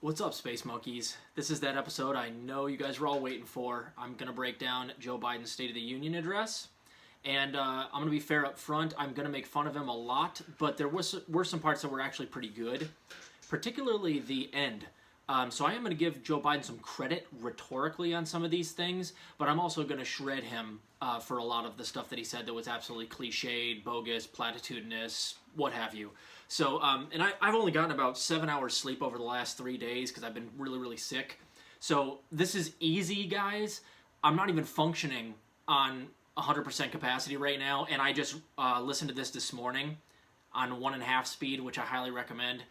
What's up, Space Monkeys? This is that episode I know you guys were all waiting for. I'm going to break down Joe Biden's State of the Union address. And I'm going to be fair up front. I'm going to make fun of him a lot, but there were some parts that were actually pretty good, particularly the end. So I am going to give Joe Biden some credit rhetorically on some of these things, but I'm also going to shred him for a lot of the stuff that he said that was absolutely cliched, bogus, platitudinous, what have you. So, and I've only gotten about 7 hours sleep over the last 3 days because I've been really, really sick. So this is easy, guys. I'm not even functioning on 100% capacity right now, and I just listened to this morning on 1.5 speed, which I highly recommend,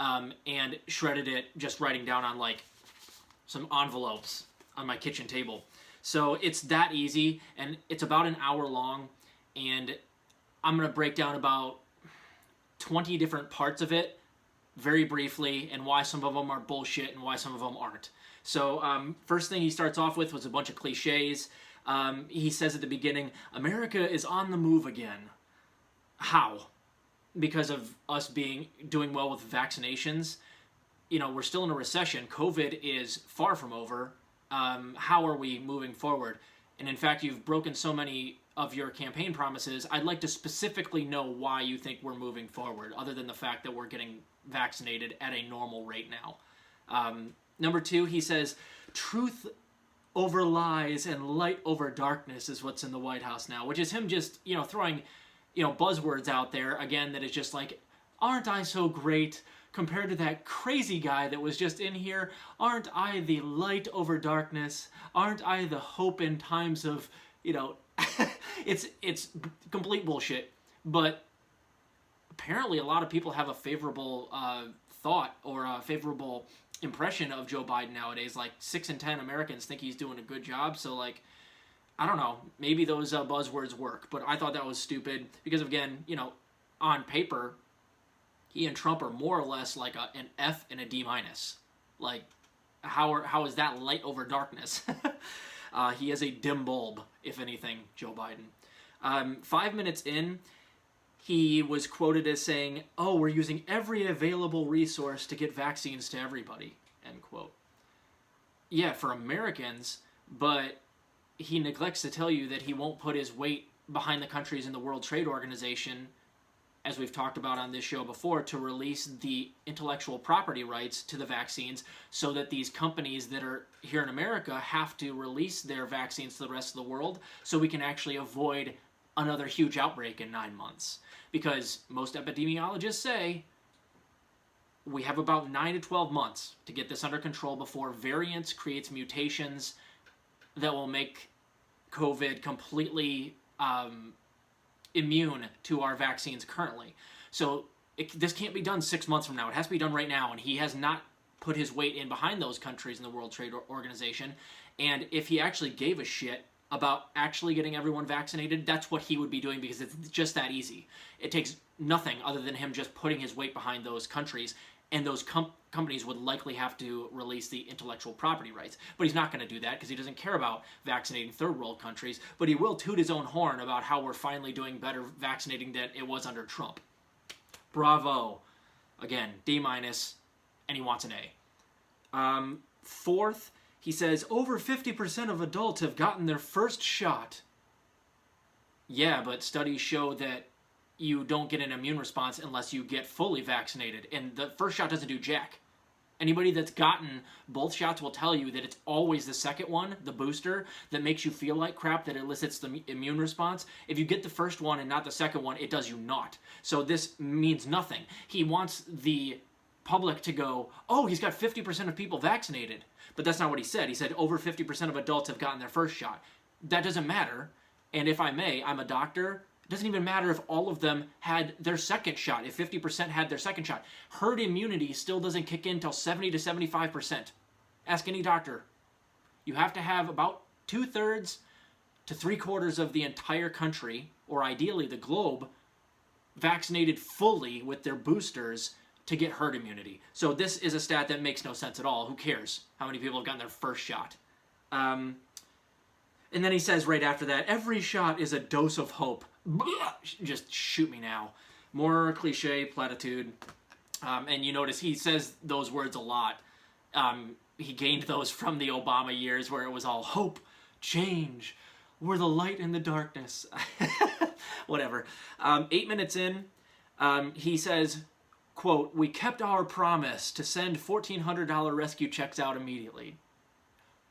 and shredded it just writing down on like some envelopes on my kitchen table. So it's that easy, and it's about an hour long, and I'm going to break down about 20 different parts of it very briefly, and why some of them are bullshit and why some of them aren't. So first thing he starts off with was a bunch of cliches. He says at the beginning, America is on the move again. How? Because of us doing well with vaccinations. You know, we're still in a recession. COVID is far from over. How are we moving forward? And in fact, you've broken so many of your campaign promises. I'd like to specifically know why you think we're moving forward, other than the fact that we're getting vaccinated at a normal rate now. Number 2, he says, truth over lies and light over darkness is what's in the White House now, which is him just, throwing, buzzwords out there again that is just like, aren't I so great compared to that crazy guy that was just in here? Aren't I the light over darkness? Aren't I the hope in times of, it's complete bullshit. But apparently a lot of people have a favorable thought or a favorable impression of Joe Biden nowadays. Like 6 in 10 Americans think he's doing a good job. So like, I don't know, maybe those buzzwords work, but I thought that was stupid because, again, on paper, he and Trump are more or less like an F and a D-. Like, how is that light over darkness? He is a dim bulb, if anything, Joe Biden. 5 minutes in, he was quoted as saying, "Oh, we're using every available resource to get vaccines to everybody," end quote. Yeah, for Americans, but he neglects to tell you that he won't put his weight behind the countries in the World Trade Organization, as we've talked about on this show before, to release the intellectual property rights to the vaccines so that these companies that are here in America have to release their vaccines to the rest of the world so we can actually avoid another huge outbreak in 9 months. Because most epidemiologists say we have about 9 to 12 months to get this under control before variants creates mutations that will make COVID completely immune to our vaccines currently. So this can't be done 6 months from now. It has to be done right now, and he has not put his weight in behind those countries in the World Trade Organization. And if he actually gave a shit about actually getting everyone vaccinated, that's what he would be doing, because it's just that easy. It takes nothing other than him just putting his weight behind those countries, and those companies would likely have to release the intellectual property rights. But he's not going to do that because he doesn't care about vaccinating third world countries, but he will toot his own horn about how we're finally doing better vaccinating than it was under Trump. Bravo. Again, D-, and he wants an A. Fourth, he says, over 50% of adults have gotten their first shot. Yeah, but studies show that you don't get an immune response unless you get fully vaccinated. And the first shot doesn't do jack. Anybody that's gotten both shots will tell you that it's always the second one, the booster, that makes you feel like crap, that elicits the immune response. If you get the first one and not the second one, it does you not. So this means nothing. He wants the public to go, oh, he's got 50% of people vaccinated. But that's not what he said. He said over 50% of adults have gotten their first shot. That doesn't matter. And if I may, I'm a doctor. It doesn't even matter if all of them had their second shot, if 50% had their second shot. Herd immunity still doesn't kick in until 70 to 75%. Ask any doctor. You have to have about 2/3 to 3/4 of the entire country, or ideally the globe, vaccinated fully with their boosters to get herd immunity. So this is a stat that makes no sense at all. Who cares how many people have gotten their first shot? And then he says right after that, every shot is a dose of hope. Just shoot me now. More cliche, platitude. And you notice he says those words a lot. He gained those from the Obama years where it was all hope, change, we're the light in the darkness. Whatever. 8 minutes in, he says, quote, "We kept our promise to send $1,400 rescue checks out immediately."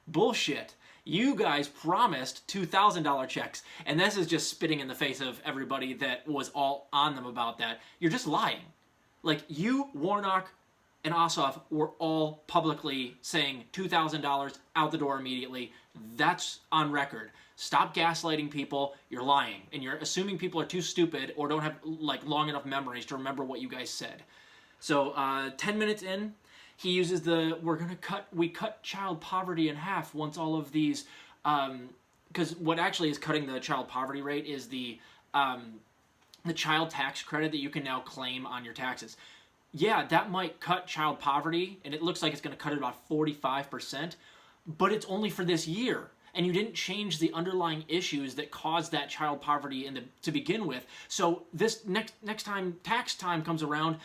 Bullshit. You guys promised $2,000 checks, and this is just spitting in the face of everybody that was all on them about that. You're just lying. Like, you, Warnock, and Ossoff were all publicly saying $2,000 out the door immediately. That's on record. Stop gaslighting people. You're lying, and you're assuming people are too stupid or don't have like long enough memories to remember what you guys said. So 10 minutes in, he uses we cut child poverty in half once all of these, because what actually is cutting the child poverty rate is the child tax credit that you can now claim on your taxes. Yeah, that might cut child poverty, and it looks like it's going to cut it about 45%, but it's only for this year. And you didn't change the underlying issues that caused that child poverty to begin with. So this next time tax time comes around,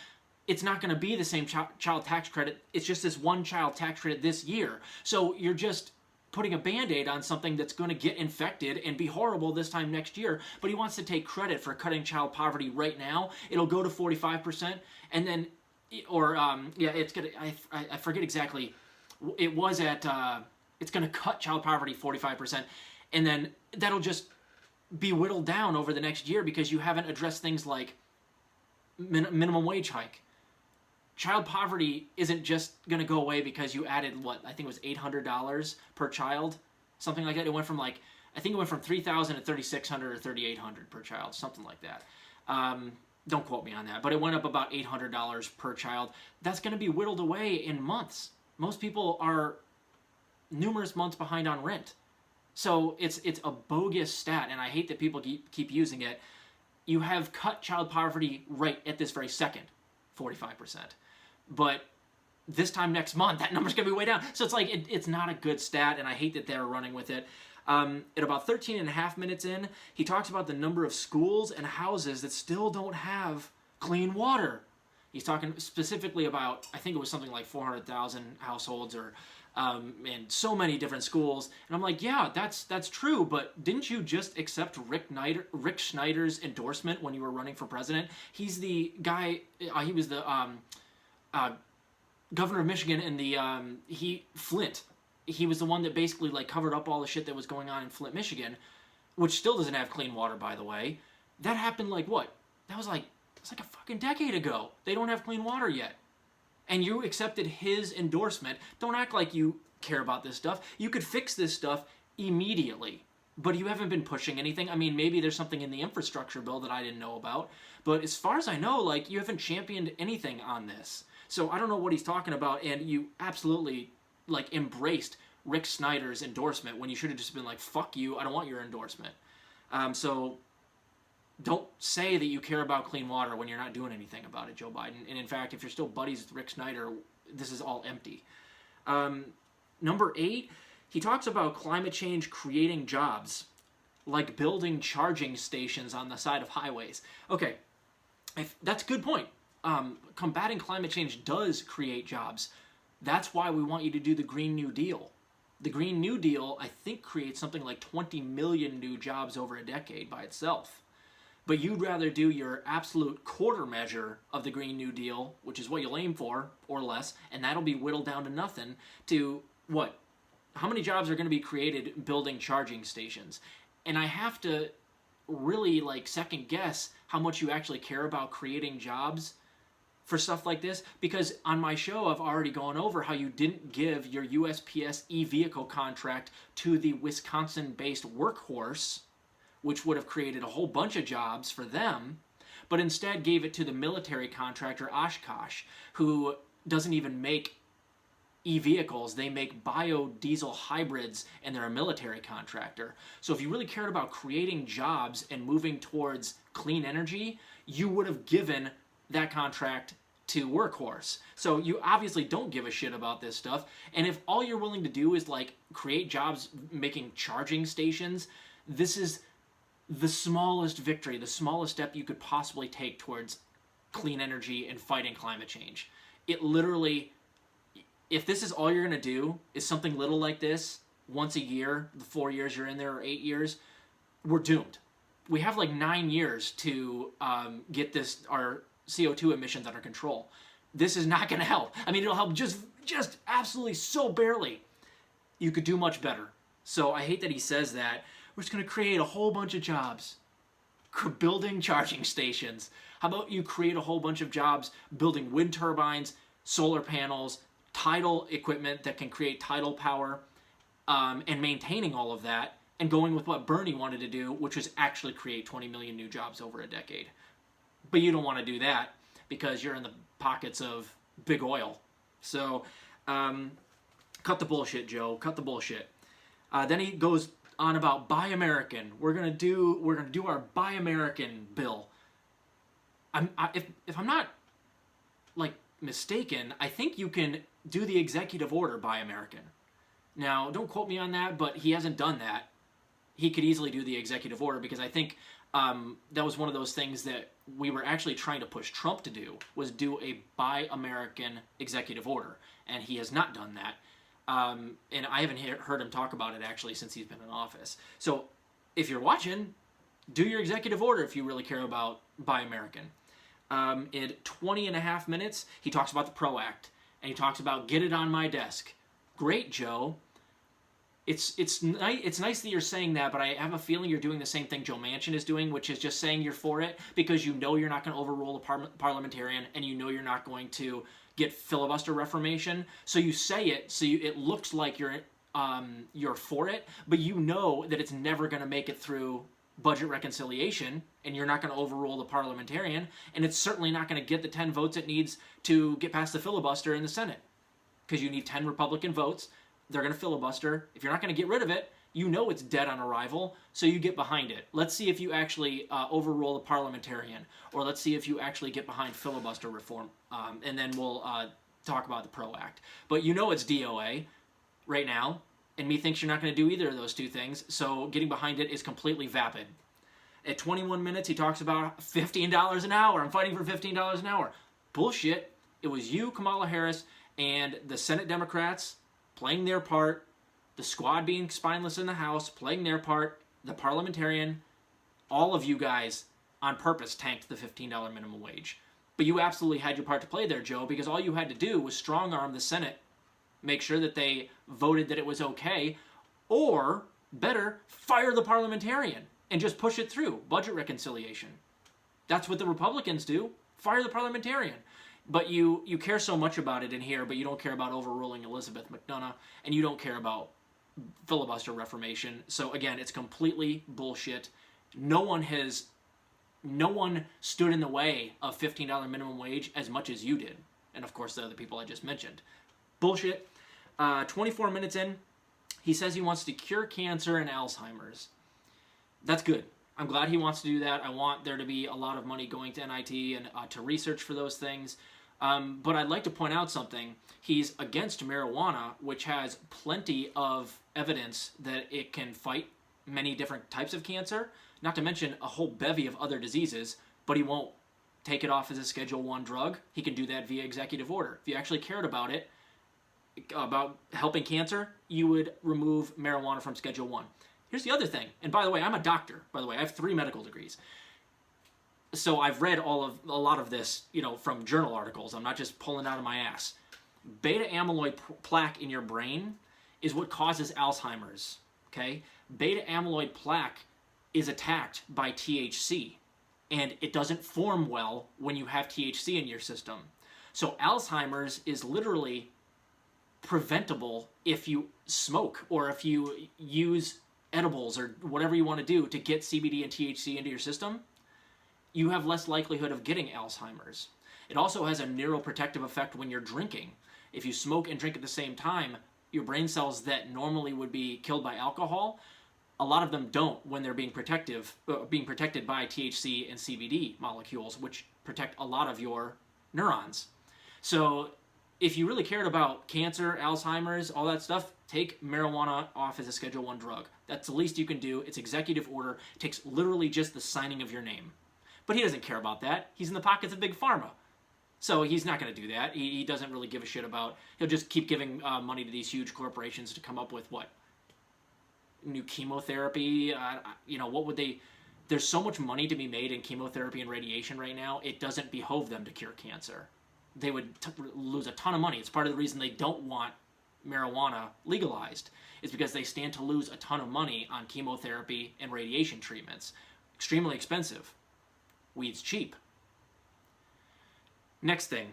it's not going to be the same child tax credit. It's just this one child tax credit this year. So you're just putting a Band-Aid on something that's going to get infected and be horrible this time next year. But he wants to take credit for cutting child poverty right now. It'll go to 45%, and then, or it's gonna. I forget exactly. It was at. It's going to cut child poverty 45%, and then that'll just be whittled down over the next year because you haven't addressed things like minimum wage hike. Child poverty isn't just going to go away because you added, I think it was $800 per child, something like that. It went from I think it went from $3,000 to $3,600 or $3,800 per child, something like that. Don't quote me on that, but it went up about $800 per child. That's going to be whittled away in months. Most people are numerous months behind on rent. So it's a bogus stat, and I hate that people keep using it. You have cut child poverty right at this very second, 45%. But this time next month, that number's going to be way down. So it's it's not a good stat, and I hate that they're running with it. At about 13 and a half minutes in, he talks about the number of schools and houses that still don't have clean water. He's talking specifically about, I think it was something like 400,000 households or and so many different schools. And I'm like, yeah, that's true, but didn't you just accept Rick Schneider's endorsement when you were running for president? He's the guy, he was the governor of Michigan, and Flint. He was the one that basically covered up all the shit that was going on in Flint, Michigan, which still doesn't have clean water, by the way. That happened what? That was it's a fucking decade ago. They don't have clean water yet. And you accepted his endorsement. Don't act like you care about this stuff. You could fix this stuff immediately, but you haven't been pushing anything. I mean, maybe there's something in the infrastructure bill that I didn't know about, but as far as I know, you haven't championed anything on this. So I don't know what he's talking about, and you absolutely, embraced Rick Snyder's endorsement when you should have just been fuck you, I don't want your endorsement. So don't say that you care about clean water when you're not doing anything about it, Joe Biden. And in fact, if you're still buddies with Rick Snyder, this is all empty. Number 8, he talks about climate change creating jobs, like building charging stations on the side of highways. Okay, that's a good point. Combating climate change does create jobs. That's why we want you to do the Green New Deal. The Green New Deal, I think, creates something like 20 million new jobs over a decade by itself. But you'd rather do your absolute quarter measure of the Green New Deal, which is what you'll aim for, or less, and that'll be whittled down to nothing, to what? How many jobs are going to be created building charging stations? And I have to really second guess how much you actually care about creating jobs for stuff like this, because on my show I've already gone over how you didn't give your USPS e-vehicle contract to the Wisconsin-based Workhorse, which would have created a whole bunch of jobs for them, but instead gave it to the military contractor Oshkosh, who doesn't even make e-vehicles. They make biodiesel hybrids, and they're a military contractor. So if you really cared about creating jobs and moving towards clean energy, you would have given that contract to Workhorse. So you obviously don't give a shit about this stuff, and if all you're willing to do is create jobs making charging stations, this is the smallest victory, the smallest step you could possibly take towards clean energy and fighting climate change. It literally, if this is all you're going to do is something little like this once a year, the 4 years you're in there or 8 years, we're doomed. We have like 9 years to get our CO2 emissions under control. This is not going to help. I mean, it'll help just absolutely so barely. You could do much better. So I hate that he says that. We're just going to create a whole bunch of jobs building charging stations. How about you create a whole bunch of jobs building wind turbines, solar panels, tidal equipment that can create tidal power, and maintaining all of that, and going with what Bernie wanted to do, which was actually create 20 million new jobs over a decade. But you don't want to do that because you're in the pockets of big oil. So cut the bullshit, Joe. Cut the bullshit. Then he goes on about Buy American. We're gonna do our Buy American bill. If I'm not like mistaken, I think you can do the executive order Buy American. Now, don't quote me on that, but he hasn't done that. He could easily do the executive order because I think that was one of those things that we were actually trying to push Trump to do, was do a Buy American executive order, and he has not done that. And I haven't heard him talk about it actually since he's been in office. So if you're watching, do your executive order if you really care about Buy American. In 20 and a half minutes, he talks about the PRO Act, and he talks about get it on my desk. Great, Joe. It's nice that you're saying that, but I have a feeling you're doing the same thing Joe Manchin is doing, which is just saying you're for it because you know you're not going to overrule a parliamentarian, and you know you're not going to get filibuster reformation. So you say it, so it looks like you're for it, but you know that it's never going to make it through budget reconciliation, and you're not going to overrule the parliamentarian, and it's certainly not going to get the 10 votes it needs to get past the filibuster in the Senate, because you need 10 Republican votes. They're going to filibuster. If you're not going to get rid of it, you know it's dead on arrival, so you get behind it. Let's see if you actually overrule the parliamentarian, or let's see if you actually get behind filibuster reform, and then we'll talk about the PRO Act. But you know it's DOA right now, and methinks you're not going to do either of those two things, so getting behind it is completely vapid. At 21 minutes, he talks about $15 an hour. I'm fighting for $15 an hour. Bullshit. It was you, Kamala Harris, and the Senate Democrats playing their part, the squad being spineless in the House, playing their part, the parliamentarian, all of you guys on purpose tanked the $15 minimum wage. But you absolutely had your part to play there, Joe, because all you had to do was strong-arm the Senate, make sure that they voted that it was okay, or, better, fire the parliamentarian and just push it through, budget reconciliation. That's what the Republicans do, fire the parliamentarian. But you care so much about it in here, but you don't care about overruling Elizabeth McDonough, and you don't care about filibuster reformation. So again, it's completely bullshit. No one stood in the way of $15 minimum wage as much as you did. And of course, the other people I just mentioned. Bullshit. 24 minutes in, he says he wants to cure cancer and Alzheimer's. That's good. I'm glad he wants to do that. I want there to be a lot of money going to NIT and to research for those things. But I'd like to point out something. He's against marijuana, which has plenty of evidence that it can fight many different types of cancer, not to mention a whole bevy of other diseases, but he won't take it off as a Schedule 1 drug. He can do that via executive order. If you actually cared about it, about helping cancer, you would remove marijuana from Schedule 1. Here's the other thing, and by the way, I'm a doctor. By the way, I have 3 medical degrees. So I've read a lot of this, from journal articles. I'm not just pulling out of my ass. Beta amyloid plaque in your brain is what causes Alzheimer's, okay? Beta amyloid plaque is attacked by THC, and it doesn't form well when you have THC in your system. So Alzheimer's is literally preventable if you smoke or if you use edibles or whatever you want to do to get CBD and THC into your system. You have less likelihood of getting Alzheimer's. It also has a neuroprotective effect when you're drinking. If you smoke and drink at the same time, your brain cells that normally would be killed by alcohol, a lot of them don't when they're being protected by THC and CBD molecules, which protect a lot of your neurons. So if you really cared about cancer, Alzheimer's, all that stuff, take marijuana off as a Schedule 1 drug. That's the least you can do. It's executive order. It takes literally just the signing of your name. But he doesn't care about that. He's in the pockets of Big Pharma. So he's not going to do that. He doesn't really give a shit about. He'll just keep giving money to these huge corporations to come up with what? New chemotherapy? What would they? There's so much money to be made in chemotherapy and radiation right now. It doesn't behove them to cure cancer. They would lose a ton of money. It's part of the reason they don't want marijuana legalized, is because they stand to lose a ton of money on chemotherapy and radiation treatments. Extremely expensive. Weed's cheap. Next thing,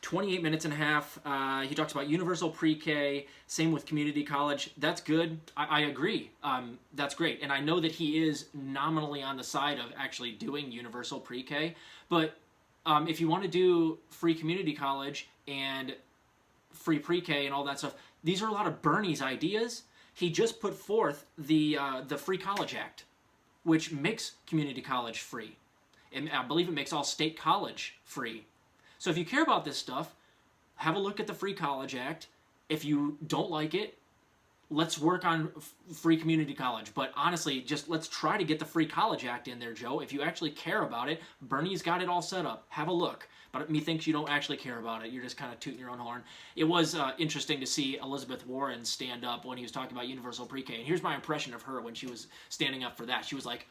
28 minutes and a half. He talks about universal pre-K, same with community college. That's good. I agree. That's great. And I know that he is nominally on the side of actually doing universal pre-K. But if you want to do free community college and free pre-K and all that stuff, these are a lot of Bernie's ideas. He just put forth the Free College Act, which makes community college free. And I believe it makes all state college free. So if you care about this stuff, have a look at the Free College Act. If you don't like it, let's work on free community college. But honestly, just let's try to get the Free College Act in there, Joe. If you actually care about it, Bernie's got it all set up. Have a look. But methinks you don't actually care about it. You're just kind of tooting your own horn. It was interesting to see Elizabeth Warren stand up when he was talking about universal pre-K. And here's my impression of her when she was standing up for that. She was like,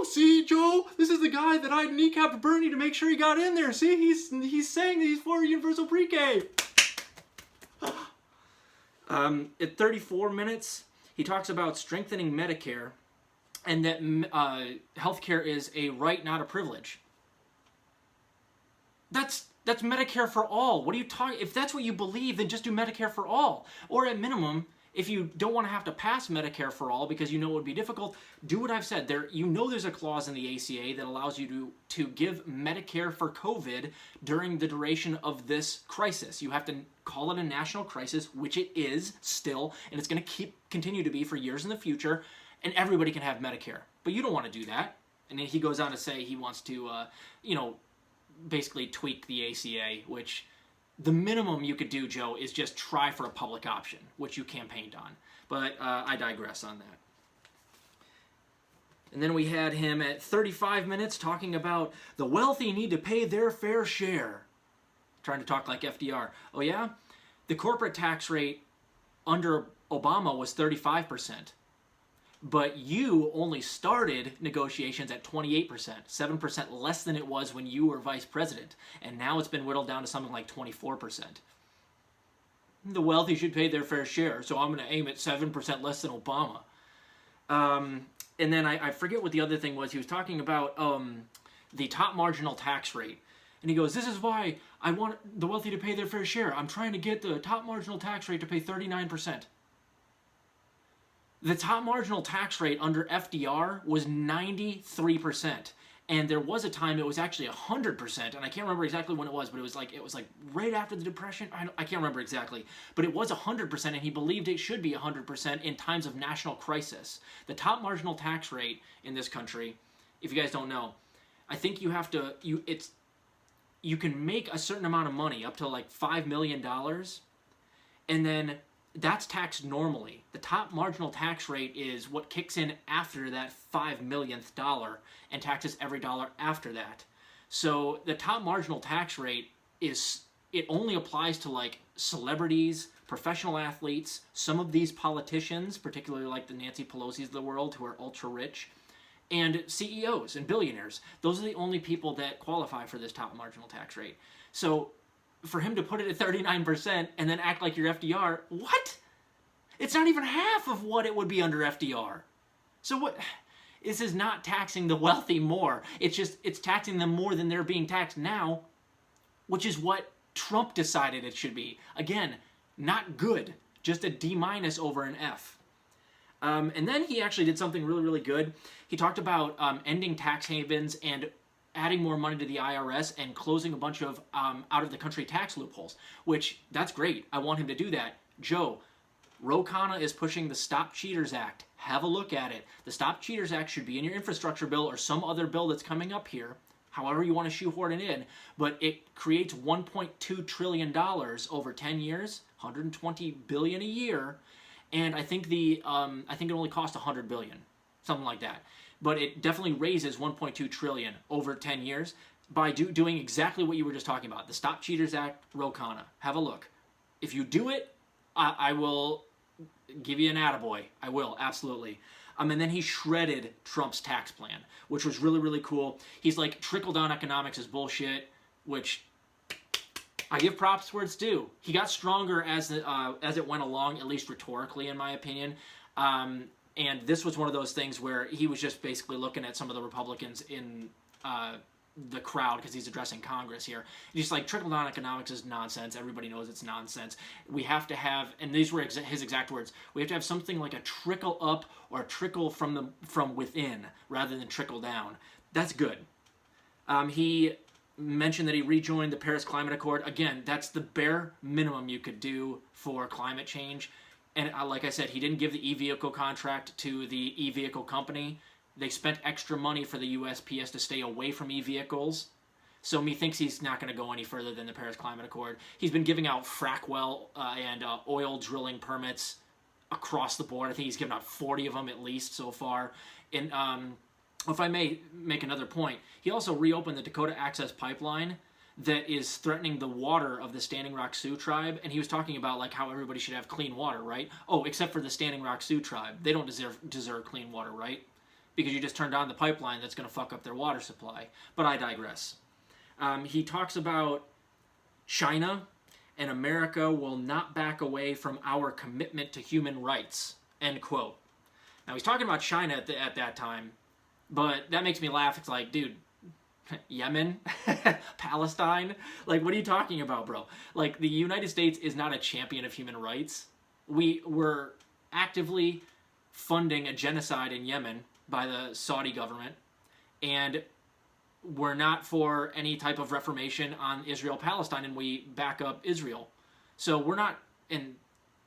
see, Joe, this is the guy that I kneecapped Bernie to make sure he got in there. See, he's saying that he's for universal pre-K. At 34 minutes, he talks about strengthening Medicare and that healthcare is a right, not a privilege. That's Medicare for all. What are you talking? If that's what you believe, then just do Medicare for all. Or at minimum, if you don't want to have to pass Medicare for all because you know it would be difficult, do what I've said. There's a clause in the ACA that allows you to give Medicare for COVID during the duration of this crisis. You have to call it a national crisis, which it is still, and it's going to continue to be for years in the future, and everybody can have Medicare. But you don't want to do that. And then he goes on to say he wants to, basically tweak the ACA, which the minimum you could do, Joe, is just try for a public option, which you campaigned on. But I digress on that. And then we had him at 35 minutes talking about the wealthy need to pay their fair share. Trying to talk like FDR. Oh yeah? The corporate tax rate under Obama was 35%. But you only started negotiations at 28%, 7% less than it was when you were vice president. And now it's been whittled down to something like 24%. The wealthy should pay their fair share, so I'm going to aim at 7% less than Obama. And then I forget what the other thing was. He was talking about the top marginal tax rate. And he goes, this is why I want the wealthy to pay their fair share. I'm trying to get the top marginal tax rate to pay 39%. The top marginal tax rate under FDR was 93%. And there was a time it was actually 100%, and I can't remember exactly when it was, but it was like right after the Depression. I can't remember exactly, but it was 100%, and he believed it should be 100% in times of national crisis. The top marginal tax rate in this country, if you guys don't know, I think you have to you can make a certain amount of money up to like $5 million, and then that's taxed normally. The top marginal tax rate is what kicks in after that $5 millionth dollar and taxes every dollar after that. So the top marginal tax rate it only applies to like celebrities, professional athletes, some of these politicians, particularly like the Nancy Pelosi's of the world who are ultra rich, and CEOs and billionaires. Those are the only people that qualify for this top marginal tax rate. So for him to put it at 39% and then act like you're FDR, what? It's not even half of what it would be under FDR. So what? This is not taxing the wealthy more. It's taxing them more than they're being taxed now, which is what Trump decided it should be. Again, not good. Just a D- over an F. And then he actually did something really, really good. He talked about ending tax havens and adding more money to the IRS and closing a bunch of out-of-the-country tax loopholes, which, that's great. I want him to do that. Joe, Ro Khanna is pushing the Stop Cheaters Act. Have a look at it. The Stop Cheaters Act should be in your infrastructure bill or some other bill that's coming up here, however you want to shoehorn it in, but it creates $1.2 trillion over 10 years, $120 billion a year, and I think it only cost $100 billion, something like that. but it definitely raises 1.2 trillion over 10 years by doing exactly what you were just talking about. The Stop Cheaters Act, Ro Khanna. Have a look. If you do it, I will give you an attaboy. I will, absolutely. And then he shredded Trump's tax plan, which was really, really cool. He's like, trickle-down economics is bullshit, which I give props where it's due. He got stronger as it went along, at least rhetorically, in my opinion. And this was one of those things where he was just basically looking at some of the Republicans in the crowd, because he's addressing Congress here. He's like, trickle-down economics is nonsense. Everybody knows it's nonsense. We have to have, and these were his exact words, we have to have something like a trickle up or a trickle from within rather than trickle down. That's good. He mentioned that he rejoined the Paris Climate Accord. Again, that's the bare minimum you could do for climate change. And like I said, he didn't give the e-vehicle contract to the e-vehicle company. They spent extra money for the USPS to stay away from e-vehicles. So methinks he's not going to go any further than the Paris Climate Accord. He's been giving out frack well and oil drilling permits across the board. I think he's given out 40 of them at least so far. And if I may make another point, he also reopened the Dakota Access Pipeline that is threatening the water of the Standing Rock Sioux tribe. And he was talking about like how everybody should have clean water, right? Oh, except for the Standing Rock Sioux tribe. They don't deserve clean water, right? Because you just turned on the pipeline that's going to fuck up their water supply. But I digress. He talks about China and America will not back away from our commitment to human rights, end quote. Now, he's talking about China at that time, but that makes me laugh. It's like, dude, Yemen? Palestine? Like, what are you talking about, bro? Like, the United States is not a champion of human rights. We were actively funding a genocide in Yemen by the Saudi government, and we're not for any type of reformation on Israel-Palestine, and we back up Israel. So we're not in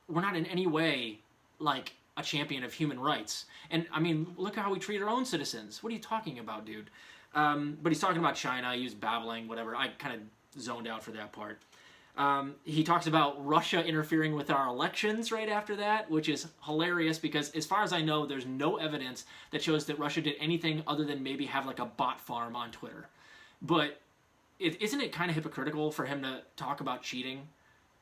any way like a champion of human rights. And I mean, look at how we treat our own citizens. What are you talking about, dude? But he's talking about China. He was babbling, whatever. I kind of zoned out for that part. He talks about Russia interfering with our elections right after that, which is hilarious because as far as I know, there's no evidence that shows that Russia did anything other than maybe have like a bot farm on Twitter. But isn't it kind of hypocritical for him to talk about cheating?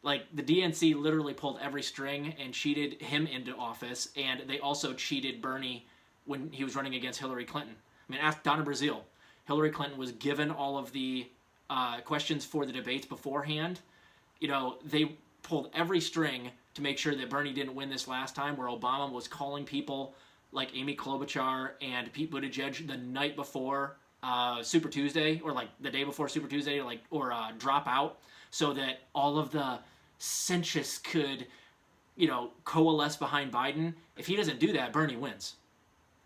Like, the DNC literally pulled every string and cheated him into office, and they also cheated Bernie when he was running against Hillary Clinton. I mean, ask Donna Brazile. Hillary Clinton was given all of the questions for the debates beforehand. You know, they pulled every string to make sure that Bernie didn't win this last time, where Obama was calling people like Amy Klobuchar and Pete Buttigieg the night before Super Tuesday, or like the day before Super Tuesday, or drop out, so that all of the centrists could, you know, coalesce behind Biden. If he doesn't do that, Bernie wins.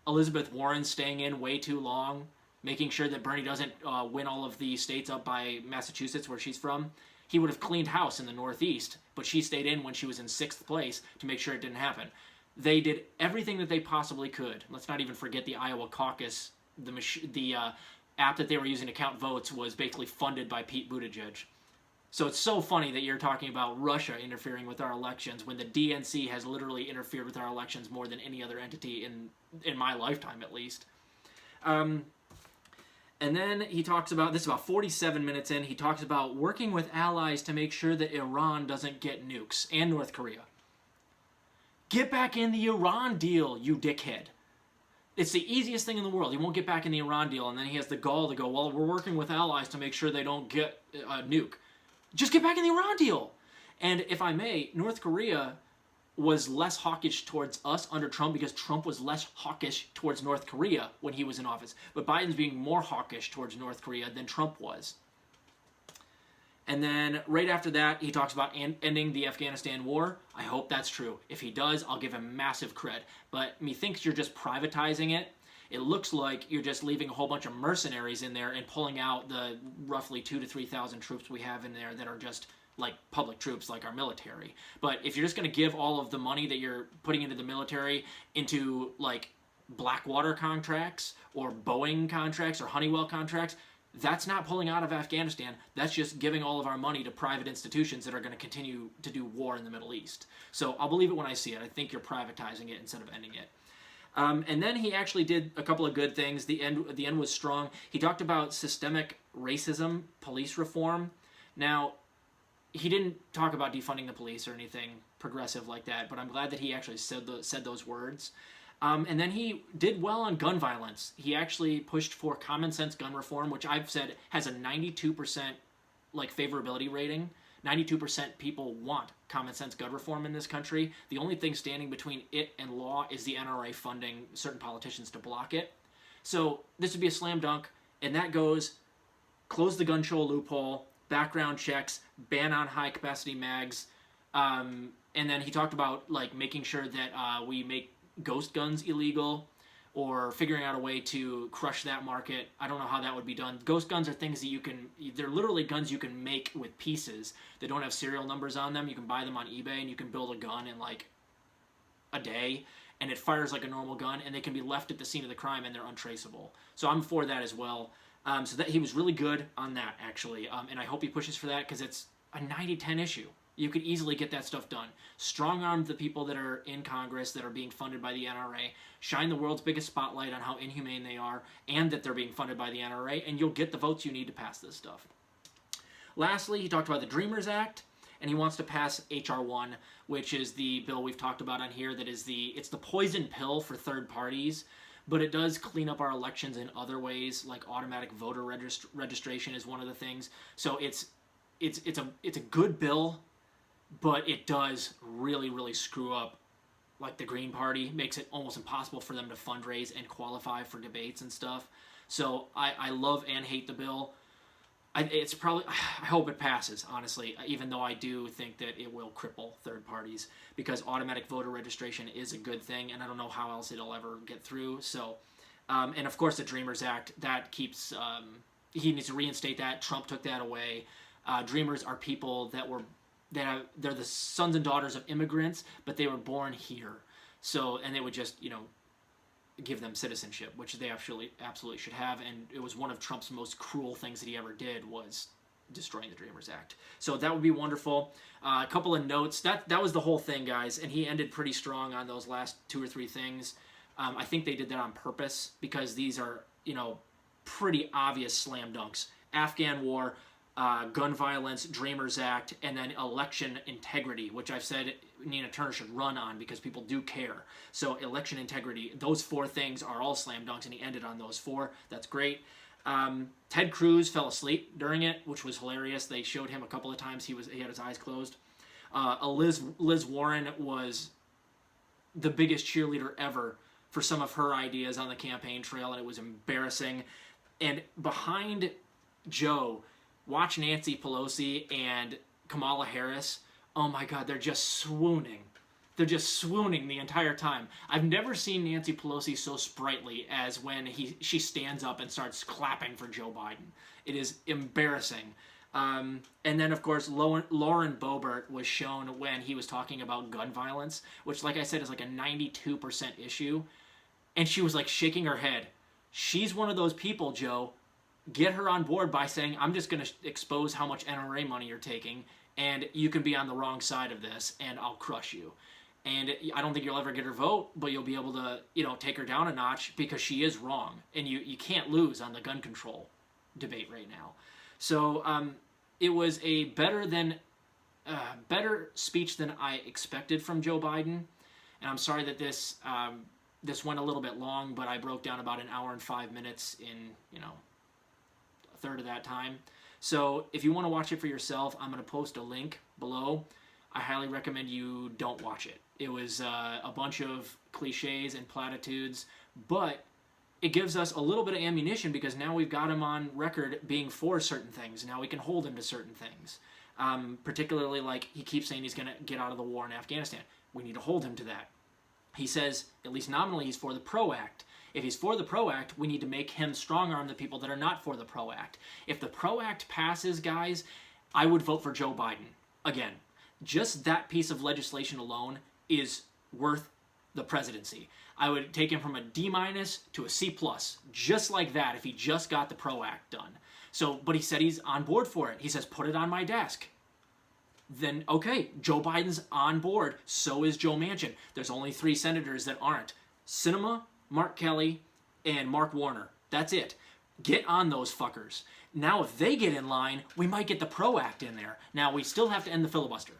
Elizabeth Warren staying in way too long, making sure that Bernie doesn't win all of the states up by Massachusetts, where she's from. He would have cleaned house in the Northeast, but she stayed in when she was in 6th place to make sure it didn't happen. They did everything that they possibly could. Let's not even forget the Iowa caucus. The app that they were using to count votes was basically funded by Pete Buttigieg. So it's so funny that you're talking about Russia interfering with our elections when the DNC has literally interfered with our elections more than any other entity in my lifetime, at least. And then he talks about, this is about 47 minutes in, he talks about working with allies to make sure that Iran doesn't get nukes, and North Korea. Get back in the Iran deal, you dickhead. It's the easiest thing in the world. He won't get back in the Iran deal, and then he has the gall to go, well, we're working with allies to make sure they don't get a nuke. Just get back in the Iran deal. And if I may, North Korea was less hawkish towards us under Trump because Trump was less hawkish towards North Korea when he was in office. But Biden's being more hawkish towards North Korea than Trump was. And then right after that, he talks about ending the Afghanistan war. I hope that's true. If he does, I'll give him massive cred. But methinks you're just privatizing it. It looks like you're just leaving a whole bunch of mercenaries in there and pulling out the roughly 2,000 to 3,000 troops we have in there that are just like public troops, like our military. But if you're just going to give all of the money that you're putting into the military into like Blackwater contracts or Boeing contracts or Honeywell contracts, that's not pulling out of Afghanistan. That's just giving all of our money to private institutions that are going to continue to do war in the Middle East. So I'll believe it when I see it. I think you're privatizing it instead of ending it. And then he actually did a couple of good things. The end was strong. He talked about systemic racism, police reform. Now, he didn't talk about defunding the police or anything progressive like that, but I'm glad that he actually said those words. And then he did well on gun violence. He actually pushed for common sense gun reform, which I've said has a 92% favorability rating. 92% people want common sense gun reform in this country. The only thing standing between it and law is the NRA funding certain politicians to block it. So this would be a slam dunk, and that goes close the gun control loophole, background checks, ban on high capacity mags, and then he talked about making sure that we make ghost guns illegal, or figuring out a way to crush that market. I don't know how that would be done. Ghost guns are things that they're literally guns you can make with pieces that don't have serial numbers on them. You can buy them on eBay and you can build a gun in a day, and it fires like a normal gun, and they can be left at the scene of the crime and they're untraceable. So I'm for that as well. So that he was really good on that, actually. And I hope he pushes for that, because it's a 90-10 issue. You could easily get that stuff done. Strong-arm the people that are in Congress that are being funded by the NRA. Shine the world's biggest spotlight on how inhumane they are and that they're being funded by the NRA, and you'll get the votes you need to pass this stuff. Lastly, he talked about the Dreamers Act, and he wants to pass H.R. 1, which is the bill we've talked about on here. It's the poison pill for third parties, but it does clean up our elections in other ways, like automatic voter registration is one of the things. So it's a good bill, but it does really, really screw up the Green Party, makes it almost impossible for them to fundraise and qualify for debates and stuff. So I love and hate the bill. I hope it passes, honestly, even though I do think that it will cripple third parties, because automatic voter registration is a good thing, and I don't know how else it'll ever get through. So, and of course the Dreamers Act, that keeps, he needs to reinstate that. Trump took that away. Dreamers are people they're the sons and daughters of immigrants, but they were born here. So, and they would just, give them citizenship, which they absolutely should have. And it was one of Trump's most cruel things that he ever did, was destroying the Dreamers Act. So that would be wonderful. A couple of notes. That was the whole thing, guys. And he ended pretty strong on those last 2 or 3 things. I think they did that on purpose, because these are, pretty obvious slam dunks. Afghan war, gun violence, Dreamers Act, and then election integrity, which I've said Nina Turner should run on, because people do care. So election integrity, those 4 things are all slam dunks, and he ended on those 4. That's great. Ted Cruz fell asleep during it, which was hilarious. They showed him a couple of times. He had his eyes closed. Liz Warren was the biggest cheerleader ever for some of her ideas on the campaign trail, and it was embarrassing. And behind Joe, watch Nancy Pelosi and Kamala Harris. Oh my God, they're just swooning. They're just swooning the entire time. I've never seen Nancy Pelosi so sprightly as when she stands up and starts clapping for Joe Biden. It is embarrassing. And then, of course, Lauren Boebert was shown when he was talking about gun violence, which, like I said, is like a 92% issue. And she was shaking her head. She's one of those people, Joe. Get her on board by saying, I'm just going to expose how much NRA money you're taking, and you can be on the wrong side of this, and I'll crush you. And I don't think you'll ever get her vote, but you'll be able to, take her down a notch, because she is wrong. And you can't lose on the gun control debate right now. So it was a better speech than I expected from Joe Biden. And I'm sorry that this went a little bit long, but I broke down about an hour and 5 minutes in, a third of that time. So if you want to watch it for yourself, I'm going to post a link below. I highly recommend you don't watch it. It was a bunch of cliches and platitudes, but it gives us a little bit of ammunition, because now we've got him on record being for certain things. Now we can hold him to certain things. Particularly, he keeps saying he's going to get out of the war in Afghanistan. We need to hold him to that. He says, at least nominally, he's for the PRO Act. If he's for the PRO Act, we need to make him strong-arm the people that are not for the PRO Act. If the PRO Act passes, guys, I would vote for Joe Biden. Again, just that piece of legislation alone is worth the presidency. I would take him from a D- to a C+, just like that, if he just got the PRO Act done. So, but he said he's on board for it. He says, put it on my desk. Then, okay, Joe Biden's on board. So is Joe Manchin. There's only 3 senators that aren't. Sinema, Mark Kelly, and Mark Warner. That's it. Get on those fuckers. Now, if they get in line, we might get the PRO Act in there. Now, we still have to end the filibuster.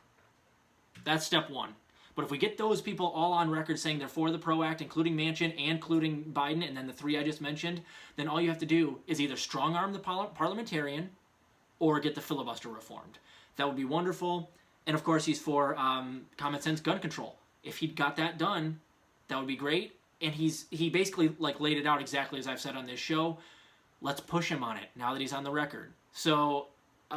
That's step one. But if we get those people all on record saying they're for the PRO Act, including Manchin and including Biden, and then the three I just mentioned, then all you have to do is either strong-arm the parliamentarian or get the filibuster reformed. That would be wonderful. And of course, he's for common sense gun control. If he got that done, that would be great. And he basically like laid it out exactly as I've said on this show. Let's push him on it now that he's on the record. So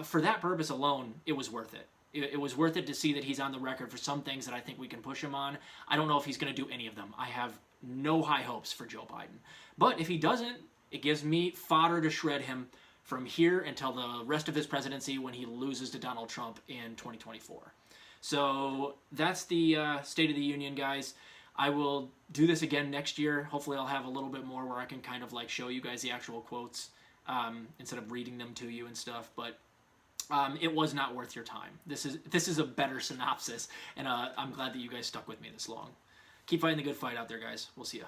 for that purpose alone, it was worth it. It was worth it to see that he's on the record for some things that I think we can push him on. I don't know if he's going to do any of them. I have no high hopes for Joe Biden. But if he doesn't, it gives me fodder to shred him from here until the rest of his presidency when he loses to Donald Trump in 2024. So that's the State of the Union, guys. I will do this again next year. Hopefully I'll have a little bit more where I can kind of like show you guys the actual quotes instead of reading them to you and stuff. But it was not worth your time. This is a better synopsis, and I'm glad that you guys stuck with me this long. Keep fighting the good fight out there, guys. We'll see ya.